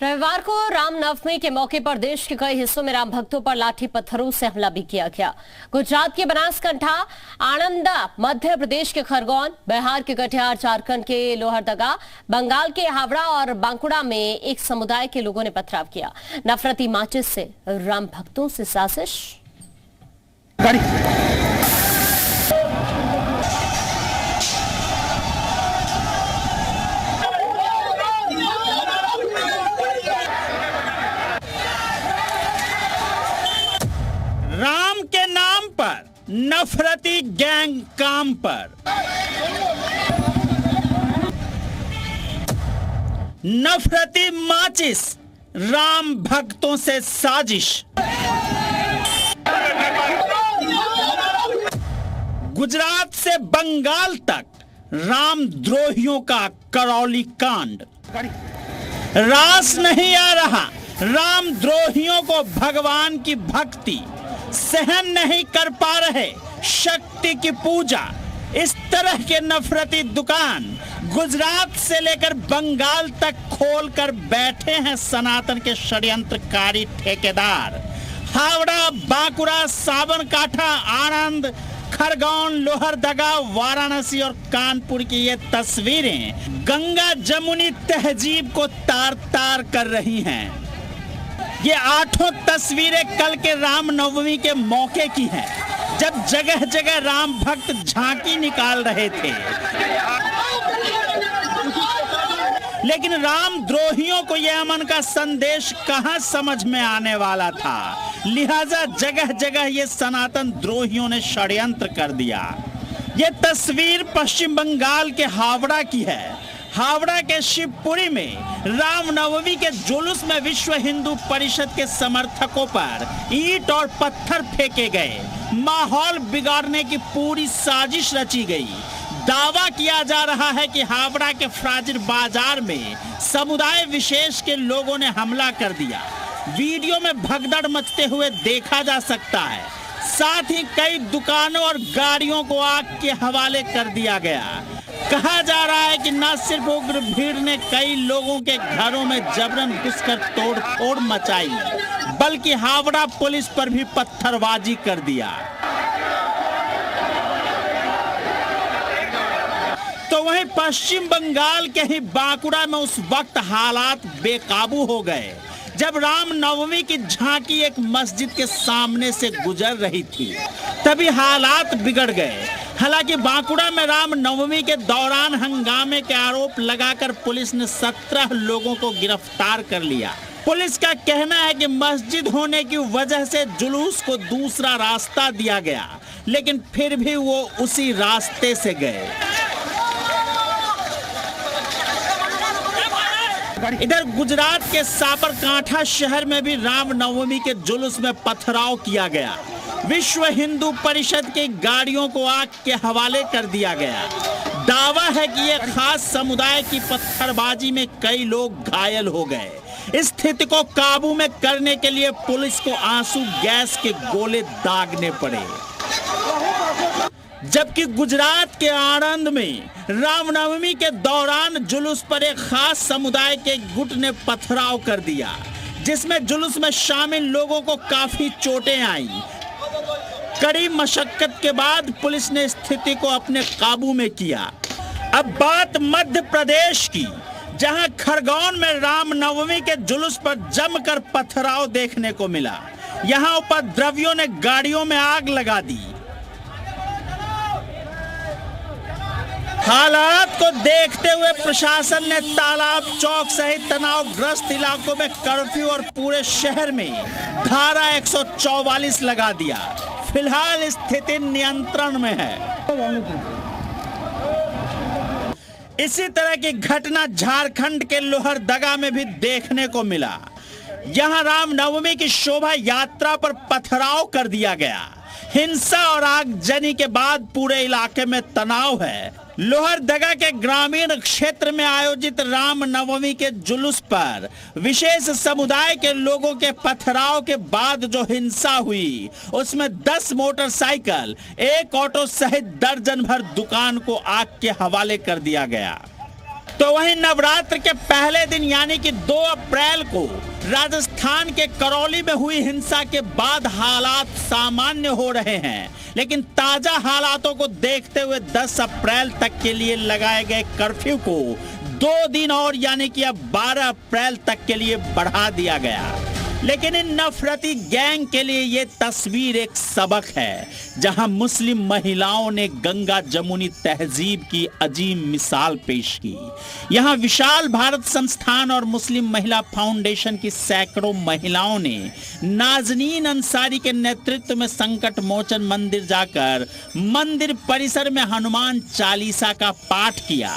रविवार को रामनवमी के मौके पर देश के कई हिस्सों में राम भक्तों पर लाठी पत्थरों से हमला भी किया गया। गुजरात के बनासकांठा, आणंदा, मध्य प्रदेश के खरगोन, बिहार के कटिहार, झारखंड के लोहरदगा, बंगाल के हावड़ा और बांकुड़ा में एक समुदाय के लोगों ने पथराव किया। नफरती माचिस से राम भक्तों से साजिश। राम के नाम पर नफरती गैंग काम पर। नफरती माचिस, राम भक्तों से साजिश। गुजरात से बंगाल तक राम द्रोहियों का करौली कांड। रास नहीं आ रहा राम द्रोहियों को भगवान की भक्ति, सहन नहीं कर पा रहे शक्ति की पूजा। इस तरह के नफरती दुकान गुजरात से लेकर बंगाल तक खोलकर बैठे हैं सनातन के षड्यंत्रकारी ठेकेदार। हावड़ा, बांकुड़ा, साबरकांठा, आनंद, खरगोन, लोहरदगा, वाराणसी और कानपुर की ये तस्वीरें गंगा जमुनी तहजीब को तार तार कर रही हैं। ये 8 तस्वीरें कल के रामनवमी के मौके की हैं, जब जगह जगह राम भक्त झांकी निकाल रहे थे। लेकिन राम द्रोहियों को यह अमन का संदेश कहां समझ में आने वाला था, लिहाजा जगह जगह ये सनातन द्रोहियों ने षड्यंत्र कर दिया। ये तस्वीर पश्चिम बंगाल के हावड़ा की है। हावड़ा के शिवपुरी में रामनवमी के जुलूस में विश्व हिंदू परिषद के समर्थकों पर ईंट और पत्थर फेंके गए। माहौल बिगाड़ने की पूरी साजिश रची गई। दावा किया जा रहा है कि हावड़ा के फ्राजिर बाजार में समुदाय विशेष के लोगों ने हमला कर दिया। वीडियो में भगदड़ मचते हुए देखा जा सकता है। साथ ही कई दुकानों और गाड़ियों को आग के हवाले कर दिया गया। कहा जा रहा है कि न सिर्फ उग्र भीड़ ने कई लोगों के घरों में जबरन घुसकर तोड़फोड़ मचाई, बल्कि हावड़ा पुलिस पर भी पत्थरबाजी कर दिया। तो वहीं पश्चिम बंगाल के ही बांकुड़ा में उस वक्त हालात बेकाबू हो गए जब रामनवमी की झांकी एक मस्जिद के सामने से गुजर रही थी। तभी हालात बिगड़ गए। हालांकि बांकुड़ा में रामनवमी के दौरान हंगामे के आरोप लगाकर पुलिस ने 17 लोगों को गिरफ्तार कर लिया। पुलिस का कहना है कि मस्जिद होने की वजह से जुलूस को दूसरा रास्ता दिया गया, लेकिन फिर भी वो उसी रास्ते से गए। इधर गुजरात के साबरकांठा शहर में भी रामनवमी के जुलूस में पथराव किया गया। विश्व हिंदू परिषद की गाड़ियों को आग के हवाले कर दिया गया। दावा है कि ये खास समुदाय की पत्थरबाजी में कई लोग घायल हो गए। इस स्थिति को काबू में करने के लिए पुलिस को आंसू गैस के गोले दागने पड़े। जबकि गुजरात के आणंद में रामनवमी के दौरान जुलूस पर एक खास समुदाय के गुट ने पथराव कर दिया, जिसमें जुलूस में शामिल लोगों को काफी चोटें आई। कड़ी मशक्कत के बाद पुलिस ने स्थिति को अपने काबू में किया। अब बात मध्य प्रदेश की, जहां खरगोन में रामनवमी के जुलूस पर जमकर पथराव देखने को मिला। यहां उपद्रवियों ने गाड़ियों में आग लगा दी। हालात को देखते हुए प्रशासन ने तालाब चौक सहित तनावग्रस्त इलाकों में कर्फ्यू और पूरे शहर में धारा 144 लगा दिया। फिलहाल स्थिति नियंत्रण में है। इसी तरह की घटना झारखंड के लोहरदगा में भी देखने को मिला। यहां रामनवमी की शोभा यात्रा पर पथराव कर दिया गया। हिंसा और आगजनी के बाद पूरे इलाके में तनाव है। लोहरदगा के ग्रामीण क्षेत्र में आयोजित रामनवमी के जुलूस पर विशेष समुदाय के लोगों के पथराव के बाद जो हिंसा हुई, उसमें 10 मोटरसाइकिल, 1 ऑटो सहित दर्जन भर दुकान को आग के हवाले कर दिया गया। तो वहीं नवरात्र के पहले दिन यानी कि 2 अप्रैल को राजस्थान के करौली में हुई हिंसा के बाद हालात सामान्य हो रहे हैं, लेकिन ताजा हालातों को देखते हुए 10 अप्रैल तक के लिए लगाए गए कर्फ्यू को 2 दिन और यानी कि अब 12 अप्रैल तक के लिए बढ़ा दिया गया। लेकिन इन नफरती गैंग के लिए ये तस्वीर एक सबक है, जहां मुस्लिम महिलाओं ने गंगा जमुनी तहजीब की अजीम मिसाल पेश की। यहां विशाल भारत संस्थान और मुस्लिम महिला फाउंडेशन की सैकड़ों महिलाओं ने नाजनीन अंसारी के नेतृत्व में संकट मोचन मंदिर जाकर मंदिर परिसर में हनुमान चालीसा का पाठ किया।